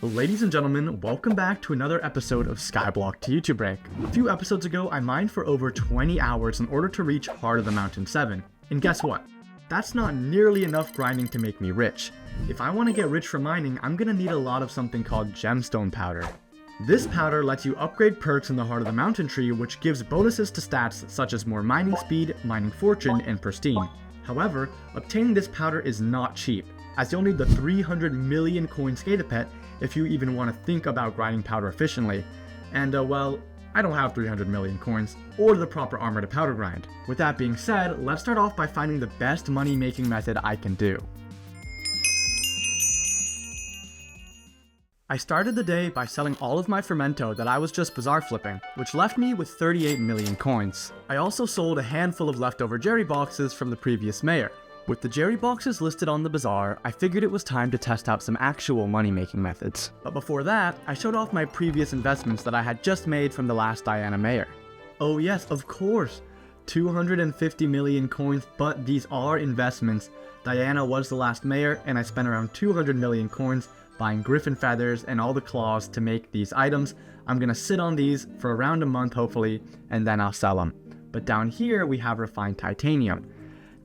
Ladies and gentlemen, welcome back to another episode of Skyblock to YouTube Rank. A few episodes ago, I mined for over 20 hours in order to reach Heart of the Mountain 7. And guess what? That's not nearly enough grinding to make me rich. If I want to get rich from mining, I'm going to need a lot of something called gemstone powder. This powder lets you upgrade perks in the Heart of the Mountain tree, which gives bonuses to stats such as more mining speed, mining fortune, and pristine. However, obtaining this powder is not cheap, as you'll need the 300 million coin Scatha pet if you even want to think about grinding powder efficiently. And well, I don't have 300 million coins or the proper armor to powder grind. With that being said, let's start off by finding the best money making method I can do. I started the day by selling all of my fermento that I was just bazaar flipping, which left me with 38 million coins. I also sold a handful of leftover Jerry boxes from the previous mayor. With the Jerry boxes listed on the bazaar, I figured it was time to test out some actual money-making methods. But before that, I showed off my previous investments that I had just made from the last Diana mayor. Oh yes, of course, 250 million coins, but these are investments. Diana was the last mayor, and I spent around 200 million coins buying griffin feathers and all the claws to make these items. I'm gonna sit on these for around a month hopefully, and then I'll sell them. But down here we have refined titanium.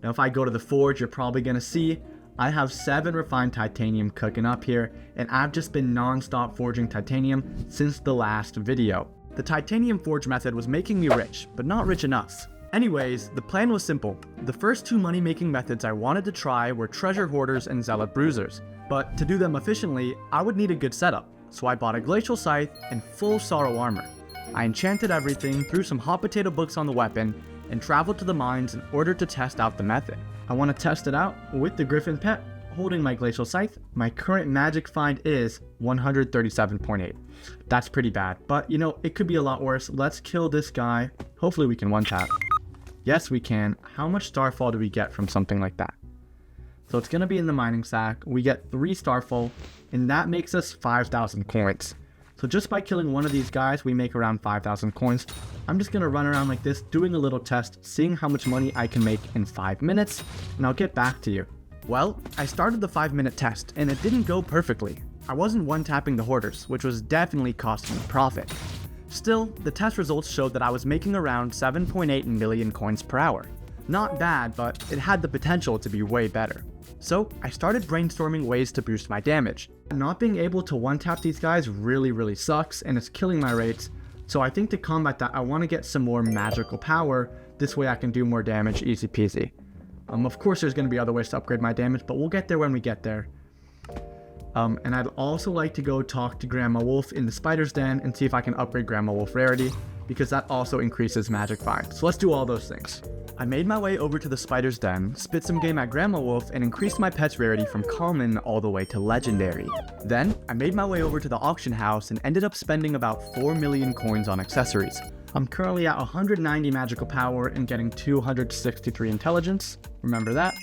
Now if I go to the forge, you're probably gonna see I have 7 refined titanium cooking up here, and I've just been non-stop forging titanium since the last video. The titanium forge method was making me rich, but not rich enough. Anyways, the plan was simple. The first 2 money-making methods I wanted to try were treasure hoarders and zealot bruisers. But to do them efficiently, I would need a good setup, so I bought a glacial scythe and full sorrow armor. I enchanted everything, threw some hot potato books on the weapon, and traveled to the mines in order to test out the method. I want to test it out with the griffin pet, holding my glacial scythe. My current magic find is 137.8. That's pretty bad, but you know, it could be a lot worse. Let's kill this guy. Hopefully we can one-tap. Yes, we can. How much starfall do we get from something like that? So it's going to be in the mining sack. We get 3 starfall, and that makes us 5,000 coins. So just by killing one of these guys, we make around 5,000 coins. I'm just going to run around like this, doing a little test, seeing how much money I can make in 5 minutes, and I'll get back to you. Well, I started the 5-minute test, and it didn't go perfectly. I wasn't one-tapping the hoarders, which was definitely costing me profit. Still, the test results showed that I was making around 7.8 million coins per hour. Not bad, but it had the potential to be way better. So I started brainstorming ways to boost my damage. Not being able to one-tap these guys really sucks, and it's killing my rates. So I think to combat that, I want to get some more magical power. This way I can do more damage, easy peasy. Of course there's going to be other ways to upgrade my damage, but we'll get there when we get there. And I'd also like to go talk to Grandma Wolf in the spider's den and see if I can upgrade Grandma Wolf rarity, because that also increases magic find. So let's do all those things. I made my way over to the spider's den, spit some game at Grandma Wolf, and increased my pet's rarity from common all the way to legendary. Then, I made my way over to the auction house and ended up spending about 4 million coins on accessories. I'm currently at 190 magical power and getting 263 intelligence. Remember that.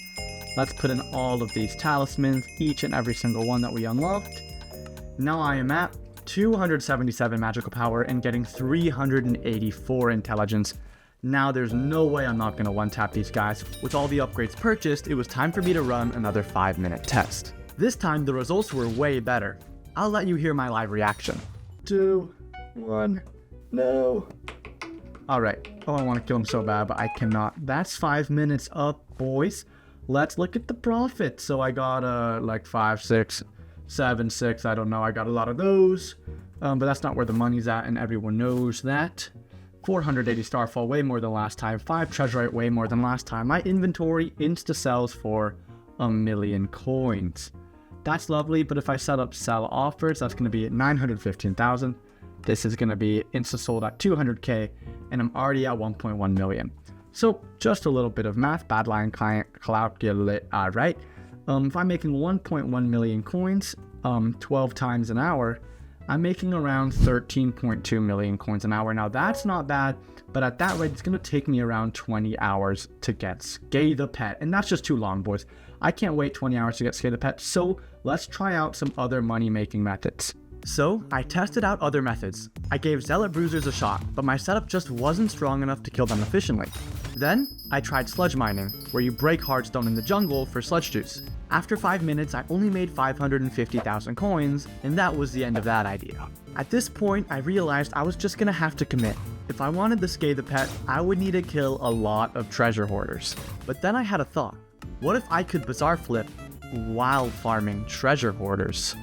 Let's put in all of these talismans, each and every single one that we unlocked. Now I am at 277 magical power and getting 384 intelligence. Now there's no way I'm not going to one-tap these guys. With all the upgrades purchased, it was time for me to run another 5-minute test. This time the results were way better. I'll let you hear my live reaction. 2, 1, no. Alright, oh I want to kill him so bad, but I cannot. That's 5 minutes up, boys. Let's look at the profit. So I got like 5, 6, 7, 6, I don't know, I got a lot of those. But that's not where the money's at, and everyone knows that. 480 starfall, way more than last time. 5 treasurite, way more than last time. My inventory insta sells for 1 million coins. That's lovely, but if I set up sell offers, that's going to be at 915,000. This is going to be insta sold at 200k, and I'm already at 1.1 million. So just a little bit of math, badline client calculate, right? If I'm making 1.1 million coins, 12 times an hour, I'm making around 13.2 million coins an hour. Now that's not bad, but at that rate, it's going to take me around 20 hours to get Scatha pet. And that's just too long, boys. I can't wait 20 hours to get Scatha pet. So let's try out some other money-making methods. So I tested out other methods. I gave zealot bruisers a shot, but my setup just wasn't strong enough to kill them efficiently. Then I tried sludge mining, where you break hardstone in the jungle for sludge juice. After 5 minutes, I only made 550,000 coins, and that was the end of that idea. At this point, I realized I was just gonna have to commit. If I wanted the Scatha pet, I would need to kill a lot of treasure hoarders. But then I had a thought. What if I could bazaar flip while farming treasure hoarders?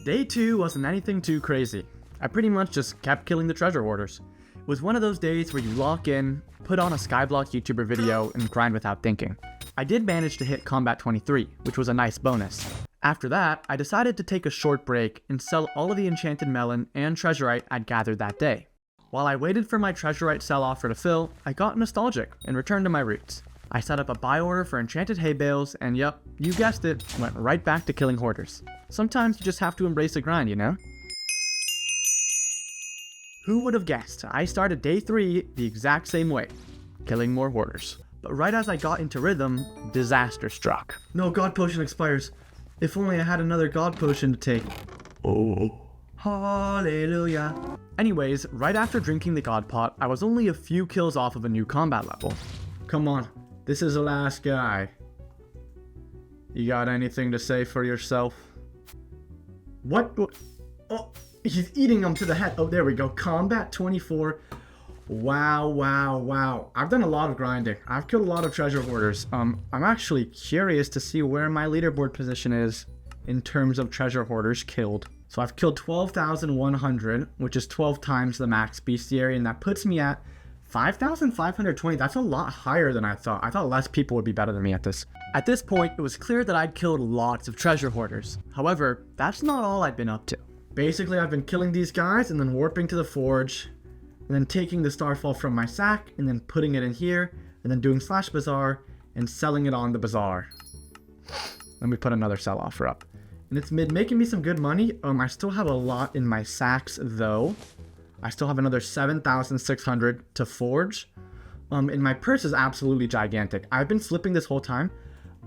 Day 2 wasn't anything too crazy. I pretty much just kept killing the treasure hoarders. It was one of those days where you lock in, put on a Skyblock YouTuber video, and grind without thinking. I did manage to hit Combat 23, which was a nice bonus. After that, I decided to take a short break and sell all of the enchanted melon and treasurite I'd gathered that day. While I waited for my treasurite sell offer to fill, I got nostalgic and returned to my roots. I set up a buy order for enchanted hay bales, and yep, you guessed it, went right back to killing hoarders. Sometimes you just have to embrace the grind, you know? Who would have guessed? I started day 3 the exact same way, killing more hoarders. But right as I got into rhythm, disaster struck. No, God Potion expires. If only I had another God Potion to take. Oh. Hallelujah. Anyways, right after drinking the God Pot, I was only a few kills off of a new combat level. Come on, this is the last guy. You got anything to say for yourself? What? Oh, he's eating them to the head. Oh, there we go. Combat 24. Wow, wow, wow. I've done a lot of grinding. I've killed a lot of treasure hoarders. I'm actually curious to see where my leaderboard position is in terms of treasure hoarders killed. So I've killed 12,100, which is 12 times the max bestiary, and that puts me at 5,520. That's a lot higher than I thought. I thought less people would be better than me at this. At this point, it was clear that I'd killed lots of treasure hoarders. However, that's not all I'd been up to. Basically, I've been killing these guys and then warping to the forge, and then taking the starfall from my sack and then putting it in here, and then doing slash bazaar and selling it on the bazaar. Let me put another sell offer up. And it's making me some good money. I still have a lot in my sacks though. I still have another 7,600 to forge. And my purse is absolutely gigantic. I've been flipping this whole time.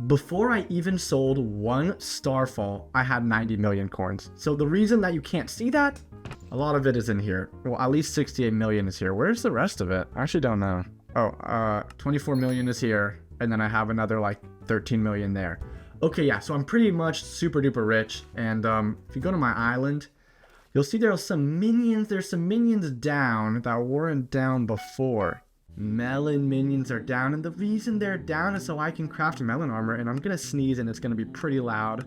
Before I even sold one starfall, I had 90 million coins. So the reason that you can't see that, a lot of it is in here. Well, at least 68 million is here. Where's the rest of it? I actually don't know. Oh, 24 million is here. And then I have another like 13 million there. Okay, yeah, so I'm pretty much super duper rich. And if you go to my island, you'll see there's some minions. There's some minions down that weren't down before. Melon minions are down, and the reason they're down is so I can craft melon armor, and I'm gonna sneeze and it's gonna be pretty loud.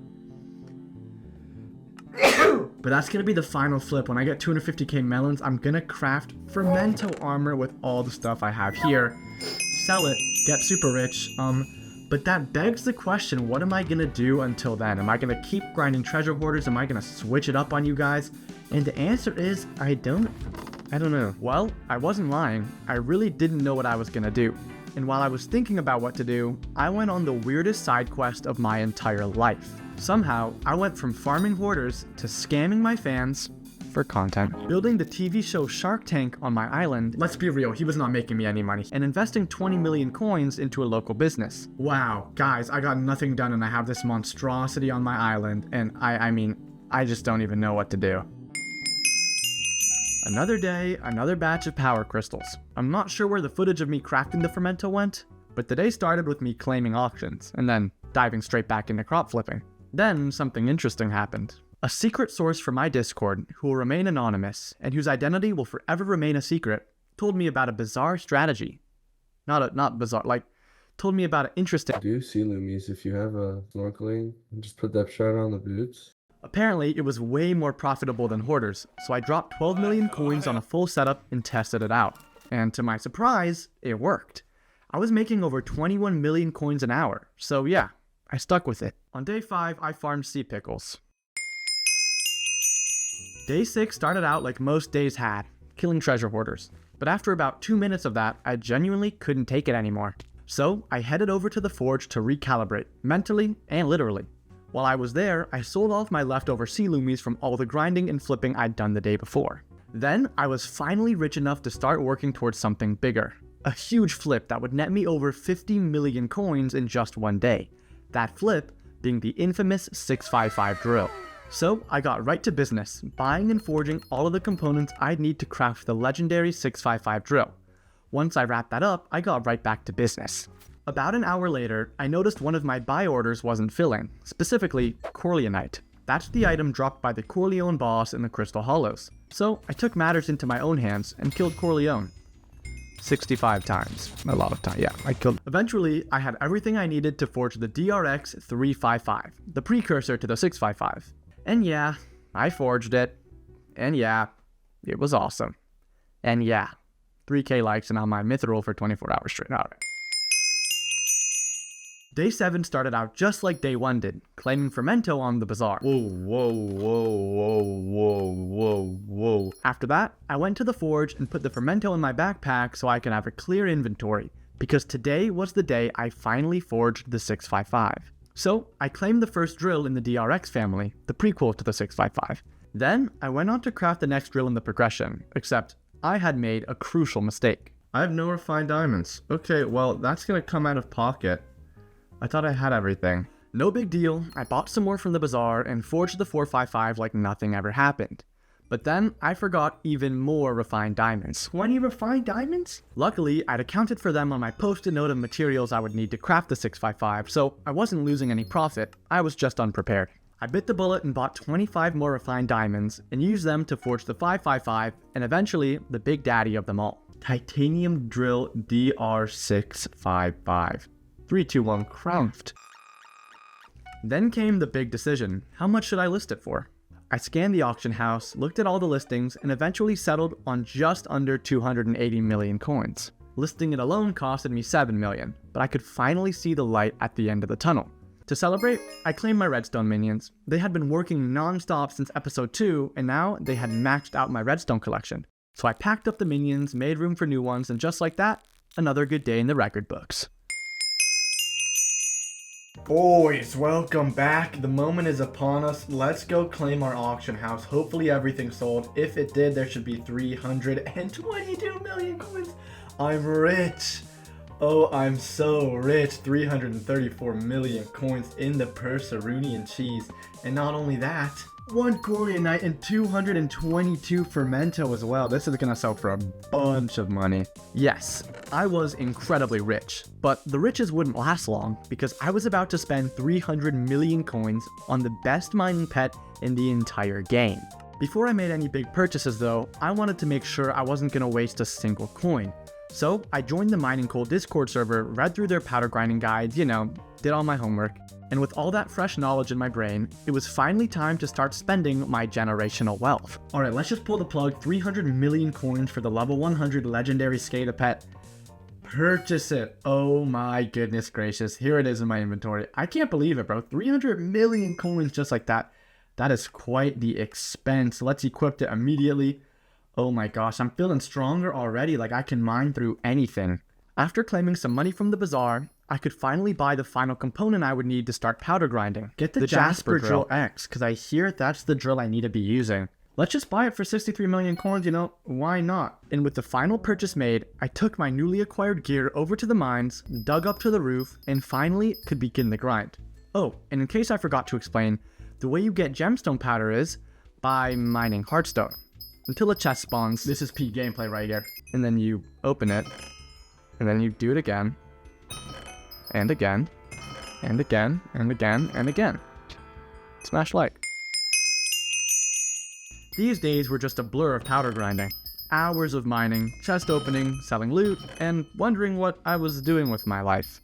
But that's gonna be the final flip. When I get 250k melons, I'm gonna craft fermento armor with all the stuff I have here. Sell it, get super rich. But that begs the question, what am I gonna do until then? Am I gonna keep grinding treasure hoarders? Am I gonna switch it up on you guys? And the answer is, I don't know. Well, I wasn't lying. I really didn't know what I was gonna do. And while I was thinking about what to do, I went on the weirdest side quest of my entire life. Somehow, I went from farming hoarders to scamming my fans for content, building the TV show Shark Tank on my island. Let's be real, he was not making me any money. And investing 20 million coins into a local business. Wow, guys, I got nothing done and I have this monstrosity on my island, and I mean, I just don't even know what to do. Another day, another batch of power crystals. I'm not sure where the footage of me crafting the fermento went, but the day started with me claiming auctions, and then diving straight back into crop flipping. Then something interesting happened. A secret source from my Discord, who will remain anonymous, and whose identity will forever remain a secret, told me about a bizarre strategy. Not bizarre, like, told me about an interesting... Do sea loomies if you have a snorkeling, and just put that shot on the boots. Apparently, it was way more profitable than hoarders, so I dropped 12 million coins on a full setup and tested it out. And to my surprise, it worked. I was making over 21 million coins an hour, so yeah, I stuck with it. On day 5, I farmed sea pickles. Day 6 started out like most days had, killing treasure hoarders. But after about 2 minutes of that, I genuinely couldn't take it anymore. So I headed over to the forge to recalibrate, mentally and literally. While I was there, I sold off my leftover sea loomies from all the grinding and flipping I'd done the day before. Then, I was finally rich enough to start working towards something bigger. A huge flip that would net me over 50 million coins in just one day. That flip being the infamous 655 drill. So, I got right to business, buying and forging all of the components I'd need to craft the legendary 655 drill. Once I wrapped that up, I got right back to business. About an hour later, I noticed one of my buy orders wasn't filling, specifically Corleonite. That's the item dropped by the Corleone boss in the Crystal Hollows. So I took matters into my own hands and killed Corleone. 65 times. A lot of time, yeah, I killed. Eventually, I had everything I needed to forge the DRX 355, the precursor to the 655. And yeah, I forged it. And yeah, it was awesome. And yeah, 3k likes and on my Mithril for 24 hours straight. Alright. Day 7 started out just like day 1 did, claiming Fermento on the bazaar. Whoa. After that, I went to the forge and put the Fermento in my backpack so I could have a clear inventory, because today was the day I finally forged the 655. So, I claimed the first drill in the DRX family, the prequel to the 655. Then, I went on to craft the next drill in the progression, except I had made a crucial mistake. I have no refined diamonds. Okay, well, that's gonna come out of pocket. I thought I had everything. No big deal, I bought some more from the bazaar and forged the 455 like nothing ever happened. But then, I forgot even more refined diamonds. 20 refined diamonds? Luckily, I'd accounted for them on my post-it note of materials I would need to craft the 655, so I wasn't losing any profit, I was just unprepared. I bit the bullet and bought 25 more refined diamonds, and used them to forge the 555, and eventually, the big daddy of them all. Titanium Drill DR655. 3, 2, 1, craft. Then came the big decision. How much should I list it for? I scanned the auction house, looked at all the listings, and eventually settled on just under 280 million coins. Listing it alone costed me 7 million, but I could finally see the light at the end of the tunnel. To celebrate, I claimed my redstone minions. They had been working non-stop since episode 2, and now they had maxed out my redstone collection. So I packed up the minions, made room for new ones, and just like that, another good day in the record books. Boys, welcome back. The moment is upon us. Let's go claim our auction house. Hopefully everything sold. If it did, there should be 322 million coins. I'm rich. Oh, I'm so rich. 334 million coins in the Perserunian cheese. And not only that, 1 Corleonite and 222 Fermento as well. This is gonna sell for a bunch of money. Yes, I was incredibly rich, but the riches wouldn't last long because I was about to spend 300 million coins on the best mining pet in the entire game. Before I made any big purchases though, I wanted to make sure I wasn't gonna waste a single coin. So I joined the Mining Coal Discord server, read through their powder grinding guides, did all my homework. And with all that fresh knowledge in my brain, it was finally time to start spending my generational wealth. Alright, let's just pull the plug. 300 million coins for the level 100 legendary Scatha pet. Purchase it. Oh my goodness gracious. Here it is in my inventory. I can't believe it, bro. 300 million coins just like that. That is quite the expense. Let's equip it immediately. Oh my gosh, I'm feeling stronger already. Like I can mine through anything. After claiming some money from the bazaar, I could finally buy the final component I would need to start powder grinding. Get the Jasper Drill X, because I hear that's the drill I need to be using. Let's just buy it for 63 million coins, why not? And with the final purchase made, I took my newly acquired gear over to the mines, dug up to the roof, and finally could begin the grind. Oh, and in case I forgot to explain, the way you get gemstone powder is by mining heartstone. Until a chest spawns. This is peak gameplay right here. And then you open it, and then you do it again. And again, and again, and again, and again. Smash like. These days were just a blur of powder grinding. Hours of mining, chest opening, selling loot, and wondering what I was doing with my life.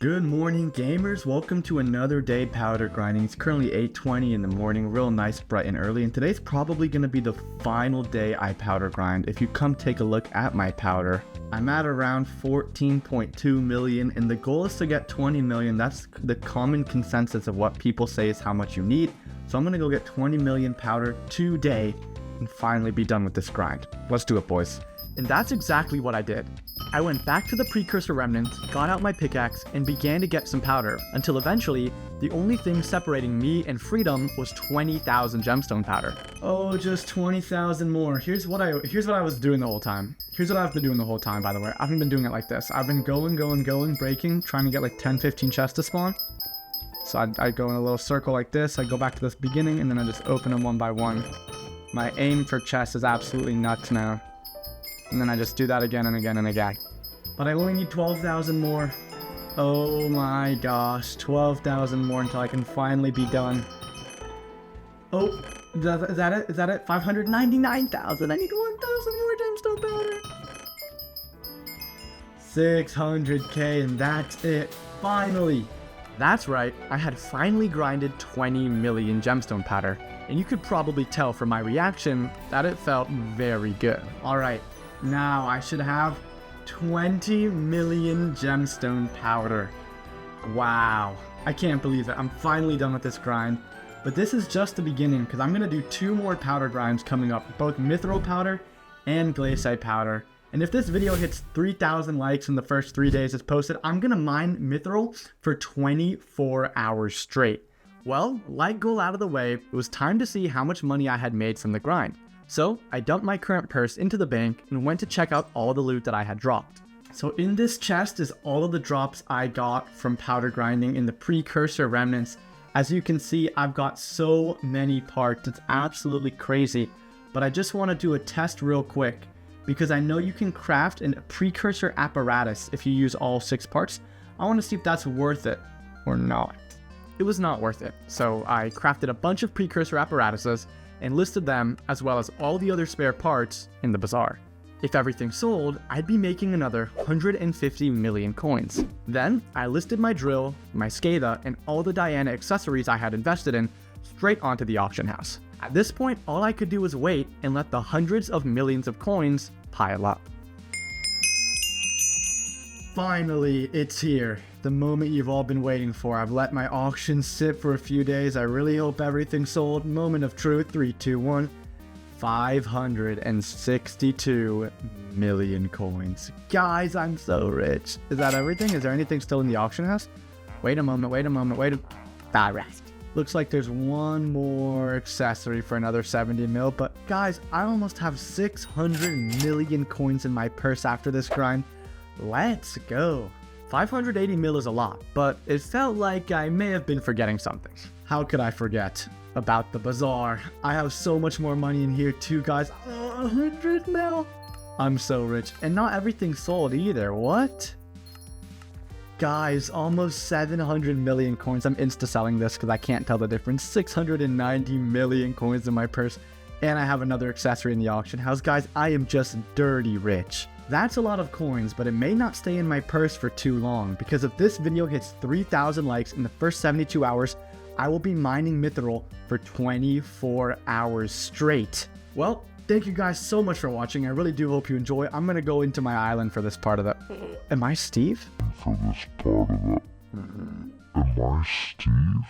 Good morning gamers, welcome to another day powder grinding. It's currently 8:20 in the morning, real nice, bright and early, and today's probably going to be the final day I powder grind. If you come take a look at my powder, I'm at around 14.2 million, and the goal is to get 20 million. That's the common consensus of what people say is how much you need. So I'm going to go get 20 million powder today and finally be done with this grind. Let's do it, boys. And that's exactly what I did. I went back to the precursor remnants, got out my pickaxe, and began to get some powder, until eventually, the only thing separating me and freedom was 20,000 gemstone powder. Oh, just 20,000 more. Here's what I was doing the whole time. Here's what I've been doing the whole time, by the way. I haven't been doing it like this. I've been going, breaking, trying to get like 10, 15 chests to spawn. So I go in a little circle like this, I go back to this beginning, and then I just open them one by one. My aim for chests is absolutely nuts now. And then I just do that again and again and again. but I only need 12,000 more. Oh my gosh, 12,000 more until I can finally be done. Oh, is that it? Is that it? 599,000. I need 1,000 more gemstone powder. 600k, and that's it. Finally. That's right, I had finally grinded 20 million gemstone powder, and you could probably tell from my reaction that it felt very good. Alright, now I should have 20 million gemstone powder. Wow, I can't believe it. I'm finally done with this grind. But this is just the beginning, because I'm going to do 2 more powder grinds coming up, both mithril powder and glacier powder. And if this video hits 3,000 likes in the first 3 days it's posted, I'm going to mine mithril for 24 hours straight. Well, light goal out of the way, it was time to see how much money I had made from the grind. So I dumped my current purse into the bank and went to check out all the loot that I had dropped. So in this chest is all of the drops I got from powder grinding in the precursor remnants. As you can see, I've got so many parts, it's absolutely crazy. But I just want to do a test real quick, because I know you can craft a precursor apparatus if you use all 6 parts. I want to see if that's worth it or not. It was not worth it, so I crafted a bunch of precursor apparatuses and listed them as well as all the other spare parts in the bazaar. If everything sold, I'd be making another 150 million coins. Then, I listed my drill, my Scatha, and all the Diana accessories I had invested in straight onto the auction house. At this point, all I could do was wait and let the hundreds of millions of coins pile up. Finally, it's here. The moment you've all been waiting for. I've let my auction sit for a few days. I really hope everything sold. Moment of truth, 3, 2, 1. 562 million coins. Guys, I'm so rich. Is that everything? Is there anything still in the auction house? Wait a moment. Alright. Looks like there's one more accessory for another 70 mil, but guys, I almost have 600 million coins in my purse after this grind. Let's go. 580 mil is a lot, but it felt like I may have been forgetting something. How could I forget about the bazaar? I have so much more money in here too, guys. 100 mil. I'm so rich, and not everything sold either. What? Guys, almost 700 million coins. I'm insta-selling this because I can't tell the difference. 690 million coins in my purse, and I have another accessory in the auction house. Guys, I am just dirty rich. That's a lot of coins, but it may not stay in my purse for too long, because if this video hits 3,000 likes in the first 72 hours, I will be mining mithril for 24 hours straight. Well, thank you guys so much for watching. I really do hope you enjoy. I'm going to go into my island for this part of it. Am I Steve? For this part of it. Am I Steve?